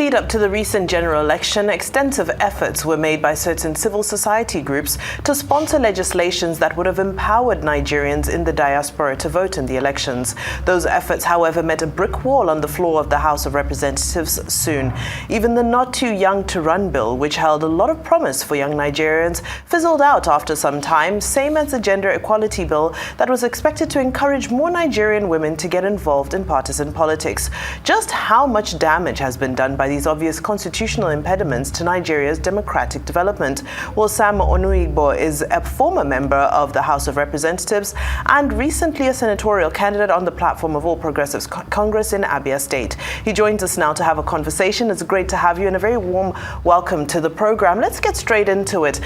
lead up to the recent general election, extensive efforts were made by certain civil society groups to sponsor legislations that would have empowered Nigerians in the diaspora to vote in the elections. Those efforts, however, met a brick wall on the floor of the House of Representatives soon. Even the Not Too Young to Run bill, which held a lot of promise for young Nigerians, fizzled out after some time, same as the gender equality bill that was expected to encourage more Nigerian women to get involved in partisan politics. Just how much damage has been done by these obvious constitutional impediments to Nigeria's democratic development? Well, Sam Onuigbo is a former member of the House of Representatives and recently a senatorial candidate on the platform of All Progressives Congress in Abia State. He joins us now to have a conversation. It's great to have you and a very warm welcome to the program. Let's get straight into it.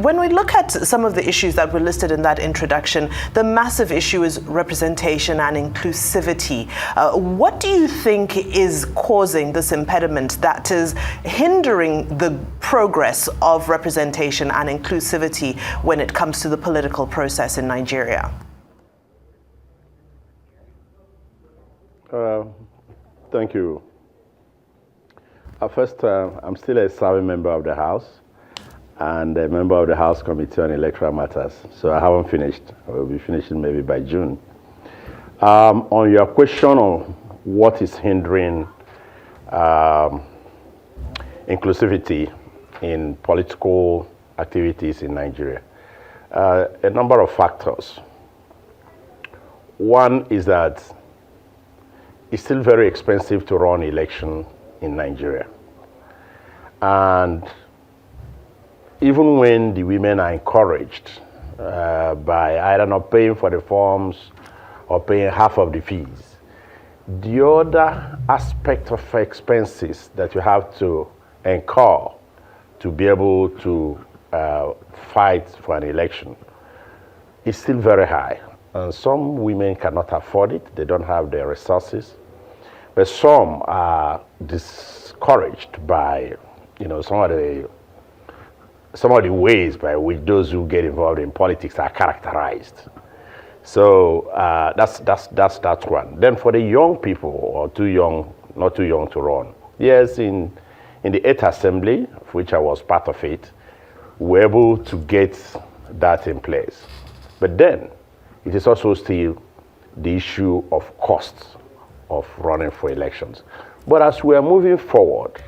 When we look at some of the issues that were listed in that introduction, the massive issue is representation and inclusivity. What do you think is causing this impediment that is hindering the progress of representation and inclusivity when it comes to the political process in Nigeria? Thank you. First, I'm still a serving member of the House and a member of the House Committee on Electoral Matters, so I haven't finished. I will be finishing maybe by June. On your question on what is hindering inclusivity in political activities in Nigeria, a number of factors. One is that it's still very expensive to run election in Nigeria. And even when the women are encouraged by either not paying for the forms or paying half of the fees, the other aspect of expenses that you have to incur to be able to fight for an election is still very high. And some women cannot afford it. They don't have the resources. But some are discouraged by, some of the ways by which those who get involved in politics are characterized. So that's one. Then for the young people, or not too young to run, yes, in the 8th Assembly, of which I was part of it, we were able to get that in place. But then it is also still the issue of costs of running for elections. But as we are moving forward,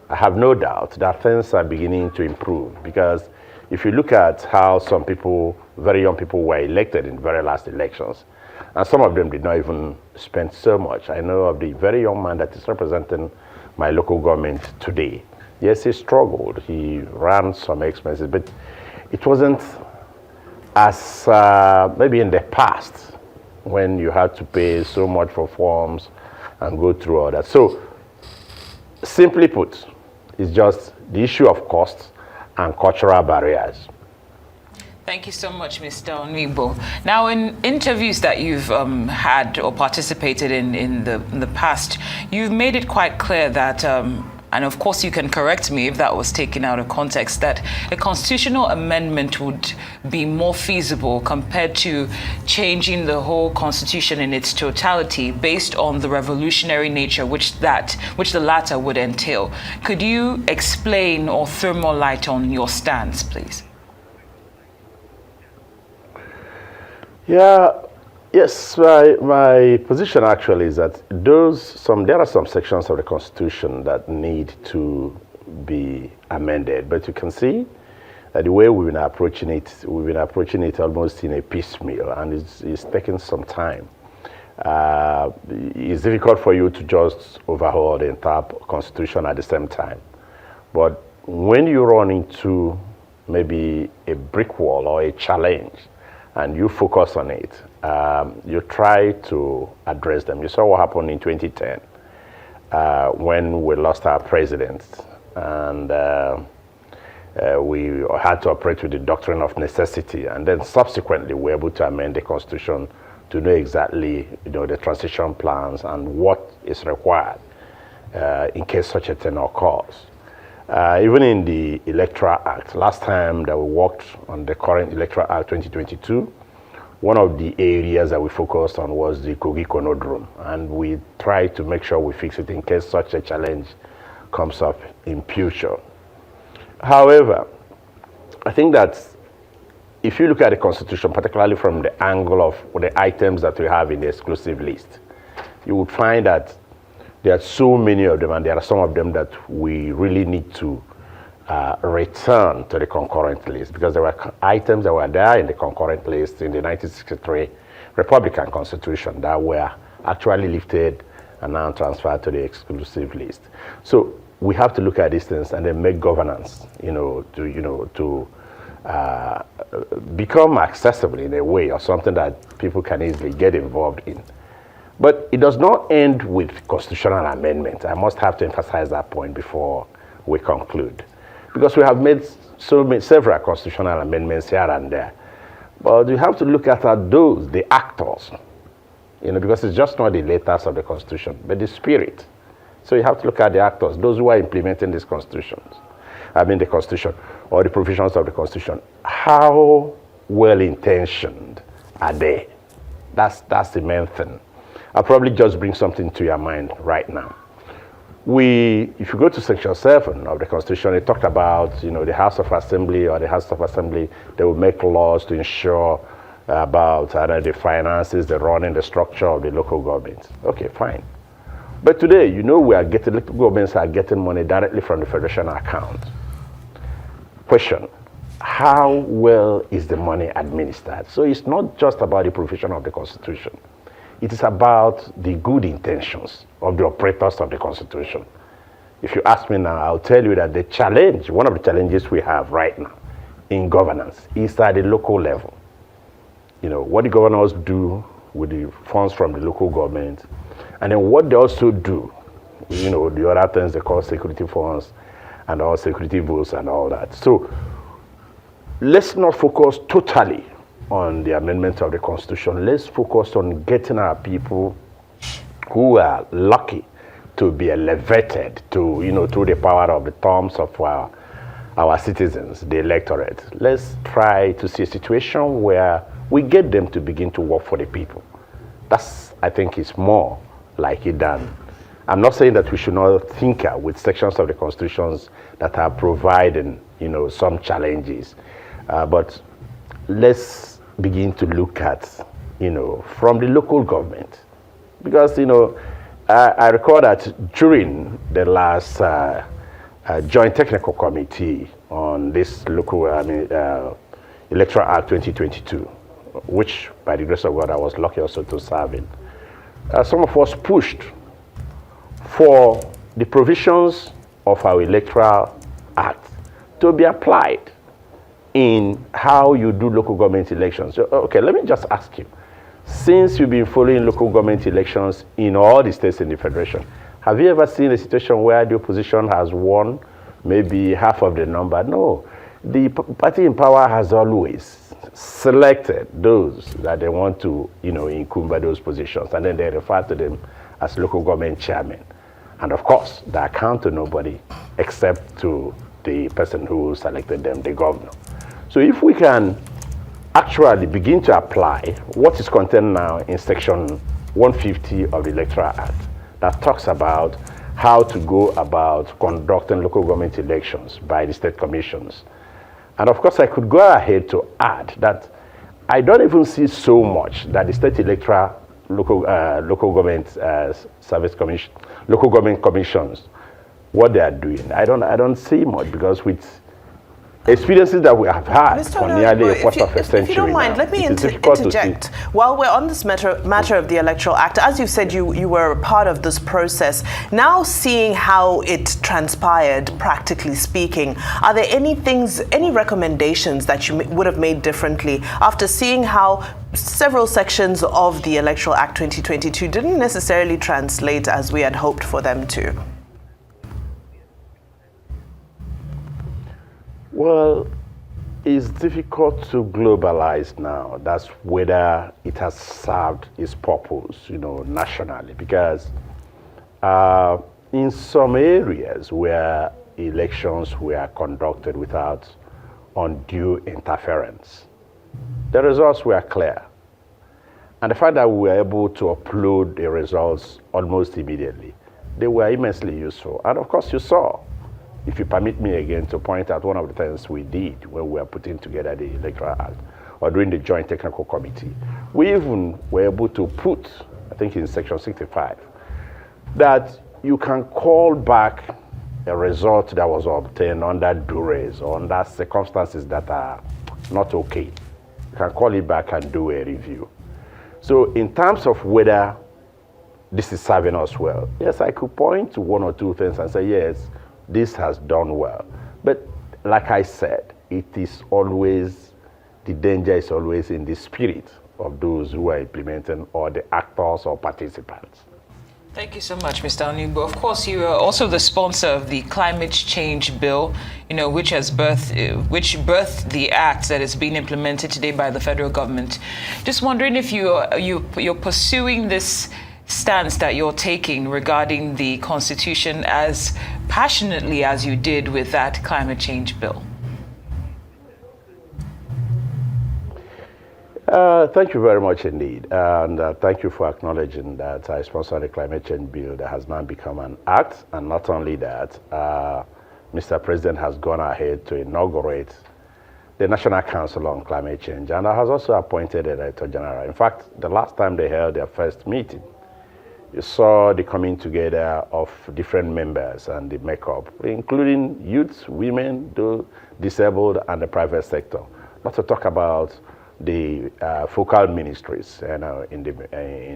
I have no doubt that things are beginning to improve, because if you look at how some people, very young people, were elected in the very last elections, and some of them did not even spend so much. I know of the very young man that is representing my local government today. Yes, he struggled. He ran some expenses, but it wasn't as maybe in the past when you had to pay so much for forms and go through all that. So simply put, it's just the issue of costs and cultural barriers. Thank you so much, Mr. Onuigbo. Now, in interviews that you've had or participated in the past, you've made it quite clear that, and of course you can correct me if that was taken out of context, that a constitutional amendment would be more feasible compared to changing the whole constitution in its totality based on the revolutionary nature which the latter would entail. Could you explain or throw more light on your stance, please? Yes, my position actually is that there are some sections of the Constitution that need to be amended, but you can see that the way we've been approaching it almost in a piecemeal, and it's taking some time. It's difficult for you to just overhaul the entire Constitution at the same time. But when you run into maybe a brick wall or a challenge, and you focus on it, you try to address them. You saw what happened in 2010 when we lost our president, and we had to operate with the doctrine of necessity, and then subsequently we were able to amend the Constitution to know exactly the transition plans and what is required in case such a thing occurs. Even in the Electoral Act, last time that we worked on the current Electoral Act 2022, one of the areas that we focused on was the Kogi Conodrome, and we tried to make sure we fix it in case such a challenge comes up in future. However, I think that if you look at the Constitution, particularly from the angle of the items that we have in the exclusive list, you would find that there are so many of them, and there are some of them that we really need to return to the concurrent list, because there were items that were there in the concurrent list in the 1963 Republican Constitution that were actually lifted and now transferred to the exclusive list. So we have to look at these things and then make governance, to become accessible in a way, or something that people can easily get involved in. But it does not end with constitutional amendment. I must have to emphasize that point before we conclude, because we have made several constitutional amendments here and there. But you have to look at those, the actors, because it's just not the letters of the Constitution, but the spirit. So you have to look at the actors, those who are implementing these constitutions. The Constitution or the provisions of the Constitution. How well-intentioned are they? That's the main thing. I'll probably just bring something to your mind right now. If you go to Section 7 of the Constitution, it talked about, the House of Assembly they will make laws to ensure about the finances, the running, the structure of the local government. Okay, fine. But today, local governments are getting money directly from the federation account. Question, how well is the money administered? So it's not just about the provision of the Constitution. It is about the good intentions of the operators of the Constitution. If you ask me now, I'll tell you that one of the challenges we have right now in governance is at the local level. What the governors do with the funds from the local government, and then what they also do, the other things they call security funds and all security votes and all that. So let's not focus totally on the amendment of the Constitution. Let's focus on getting our people who are lucky to be elevated to, through the power of the thumbs of our citizens, the electorate. Let's try to see a situation where we get them to begin to work for the people. That's, I think, is more like it than. I'm not saying that we should not tinker with sections of the constitutions that are providing, some challenges, but let's begin to look at, from the local government. Because, I recall that during the last Joint Technical Committee on this Electoral Act 2022, which, by the grace of God, I was lucky also to serve in, some of us pushed for the provisions of our Electoral Act to be applied in how you do local government elections. So, okay, let me just ask you, since you've been following local government elections in all the states in the Federation, have you ever seen a situation where the opposition has won maybe half of the number? No. The party in power has always selected those that they want to, incumber those positions, and then they refer to them as local government chairmen. And of course, they account to nobody except to the person who selected them, the governor. So if we can actually begin to apply what is contained now in Section 150 of the Electoral Act, that talks about how to go about conducting local government elections by the state commissions. And of course, I could go ahead to add that I don't even see so much that the state electoral local government service commission, local government commissions, what they are doing. I don't see much, because with experiences that we have had for nearly a quarter of a century. If you don't mind, let me interject. While we're on this matter of the Electoral Act, as you said, you were a part of this process. Now, seeing how it transpired, practically speaking, are there any recommendations that you would have made differently after seeing how several sections of the Electoral Act 2022 didn't necessarily translate as we had hoped for them to? Well, it's difficult to globalize now. That's whether it has served its purpose, nationally. Because in some areas where elections were conducted without undue interference, the results were clear. And the fact that we were able to upload the results almost immediately, they were immensely useful. And of course, you saw, if you permit me again to point out one of the things we did when we were putting together the Electoral Act, or during the Joint Technical Committee, we even were able to put, I think in Section 65, that you can call back a result that was obtained under duress or under circumstances that are not okay. You can call it back and do a review. So in terms of whether this is serving us well, yes, I could point to one or two things and say, yes, this has done well. But like I said, it is always, the danger is always in the spirit of those who are implementing or the actors or participants. Thank you so much, Mr. Onuigbo. Of course, you are also the sponsor of the Climate Change Bill, which birthed the act that is being implemented today by the federal government. Just wondering if you're pursuing this stance that you're taking regarding the Constitution as passionately as you did with that climate change bill. Thank you very much indeed, and thank you for acknowledging that I sponsored a climate change bill that has now become an act. And not only that, Mr. President has gone ahead to inaugurate the National Council on Climate Change, and has also appointed a Director General. In fact, the last time they held their first meeting, you saw the coming together of different members and the makeup, including youths, women, the disabled, and the private sector. Not to talk about the focal ministries in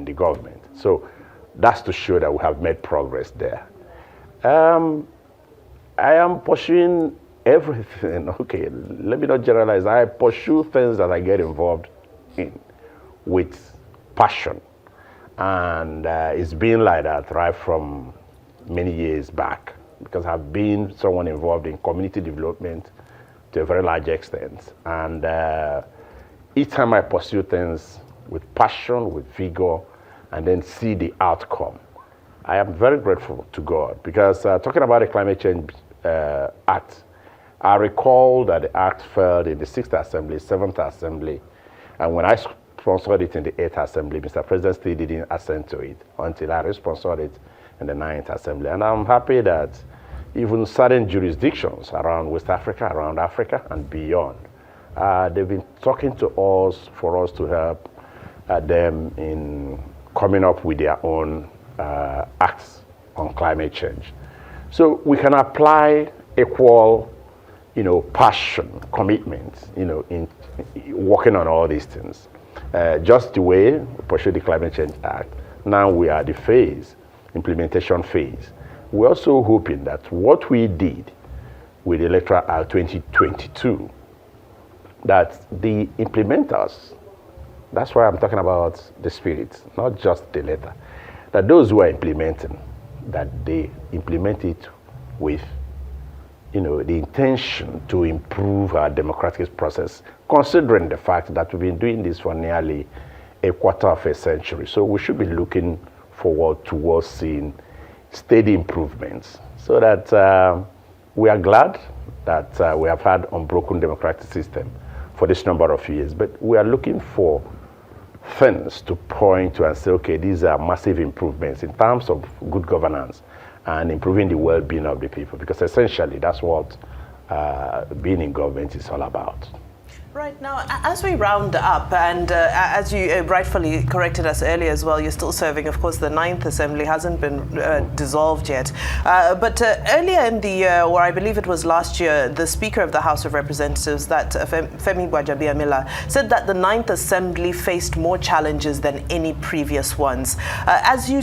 the government. So that's to show that we have made progress there. I am pursuing everything. Okay, let me not generalize. I pursue things that I get involved in with passion. And it's been like that right from many years back, because I've been someone involved in community development to a very large extent. And each time I pursue things with passion, with vigor, and then see the outcome, I am very grateful to God, because talking about the Climate Change Act, I recall that the act failed in the 6th Assembly, 7th Assembly, and when I sponsored it in the 8th Assembly, Mr. President still didn't assent to it until I sponsored it in the 9th Assembly. And I'm happy that even certain jurisdictions around West Africa, around Africa, and beyond, they've been talking to us for us to help them in coming up with their own acts on climate change. So we can apply equal, passion, commitment, in working on all these things. Just the way we pursue the Climate Change Act, now we are at the implementation phase. We're also hoping that what we did with the Electoral Act 2022, that the implementers, that's why I'm talking about the spirit, not just the letter, that those who are implementing, that they implement it with the intention to improve our democratic process, considering the fact that we've been doing this for nearly a quarter of a century. So we should be looking forward towards seeing steady improvements, so that we are glad that we have had unbroken democratic system for this number of years, but we are looking for things to point to and say, okay, these are massive improvements in terms of good governance and improving the well-being of the people, because essentially that's what being in government is all about. Right. Now, as we round up, and as you rightfully corrected us earlier as well, you're still serving, of course, the 9th Assembly hasn't been dissolved yet. But earlier in the year, or I believe it was last year, the Speaker of the House of Representatives, that Femi Gbajabiamila, said that the 9th Assembly faced more challenges than any previous ones. As you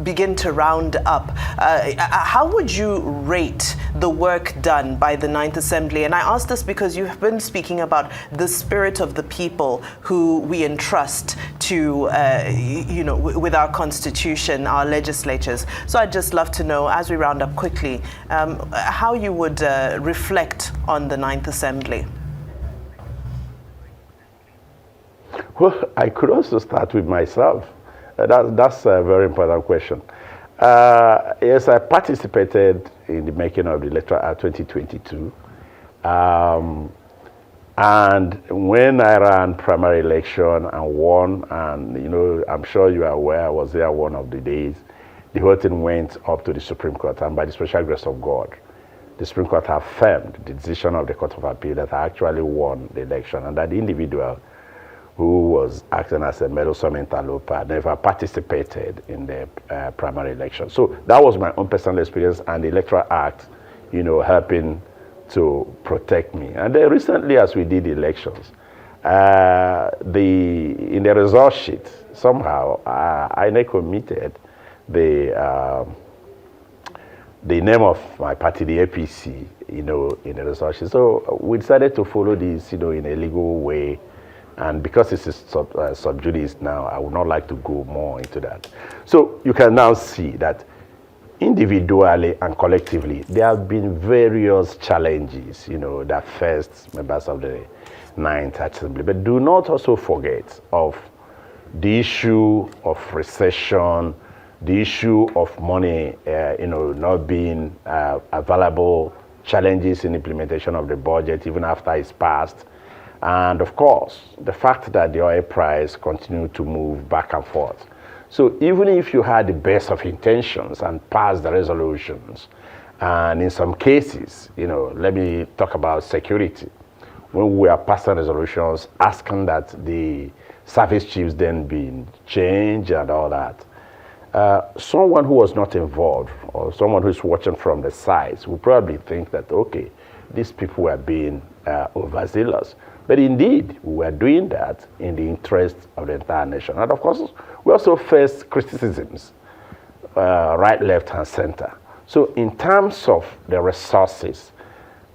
begin to round up, how would you rate the work done by the 9th Assembly? And I ask this because you have been speaking about the spirit of the people who we entrust to, with our constitution, our legislatures. So I'd just love to know, as we round up quickly, how you would reflect on the 9th Assembly. Well, I could also start with myself. That's a very important question. Yes, I participated in the making of the Electoral Act 2022. And when I ran primary election and won, and I'm sure you are aware, I was there one of the days, the whole thing went up to the Supreme Court, and by the special grace of God, the Supreme Court affirmed the decision of the Court of Appeal that I actually won the election, and that the individual who was acting as a meddlesome interloper never participated in the primary election. So that was my own personal experience, and the Electoral Act, helping to protect me. And then recently, as we did the elections, in the result sheet, somehow I omitted the name of my party, the APC, in the result sheet. So we decided to follow this, in a legal way. And because this is sub judice now, I would not like to go more into that. So you can now see that individually and collectively, there have been various challenges, that faced members of the Ninth Assembly. But do not also forget of the issue of recession, the issue of money, not being available, challenges in implementation of the budget even after it's passed, and of course, the fact that the oil price continued to move back and forth. So even if you had the best of intentions and passed the resolutions, and in some cases, let me talk about security. When we are passing resolutions asking that the service chiefs then be changed and all that, someone who was not involved or someone who's watching from the sides will probably think that, okay, these people were being overzealous. But indeed, we were doing that in the interest of the entire nation. And of course, we also faced criticisms, right, left, and center. So in terms of the resources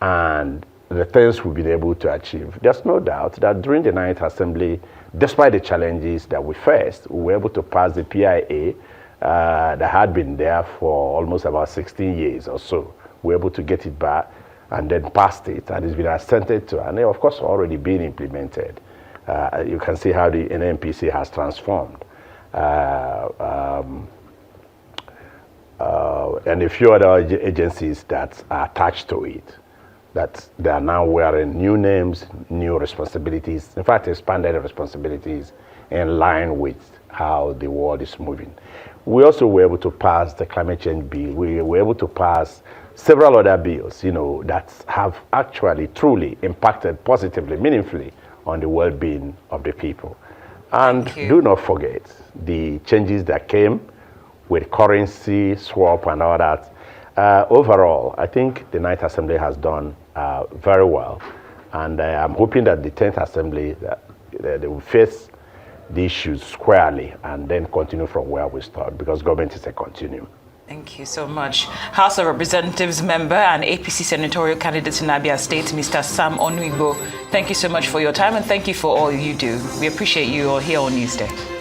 and the things we've been able to achieve, there's no doubt that during the Ninth Assembly, despite the challenges that we faced, we were able to pass the PIA that had been there for almost about 16 years or so. We were able to get it back and then passed it, and it's been assented to, and of course already been implemented. You can see how the NNPC has transformed. And a few other agencies that are attached to it, that they are now wearing new names, new responsibilities, in fact expanded responsibilities in line with how the world is moving. We also were able to pass the climate change bill. We were able to pass several other bills, that have actually truly impacted positively, meaningfully on the well-being of the people. And do not forget the changes that came with currency swap and all that. Overall, I think the Ninth Assembly has done very well. And I'm hoping that the 10th Assembly, they will face the issues squarely and then continue from where we start, because government is a continuum. Thank you so much. House of Representatives member and APC senatorial candidate in Abia State, Mr. Sam Onuigbo, thank you so much for your time and thank you for all you do. We appreciate you all here on Newsday.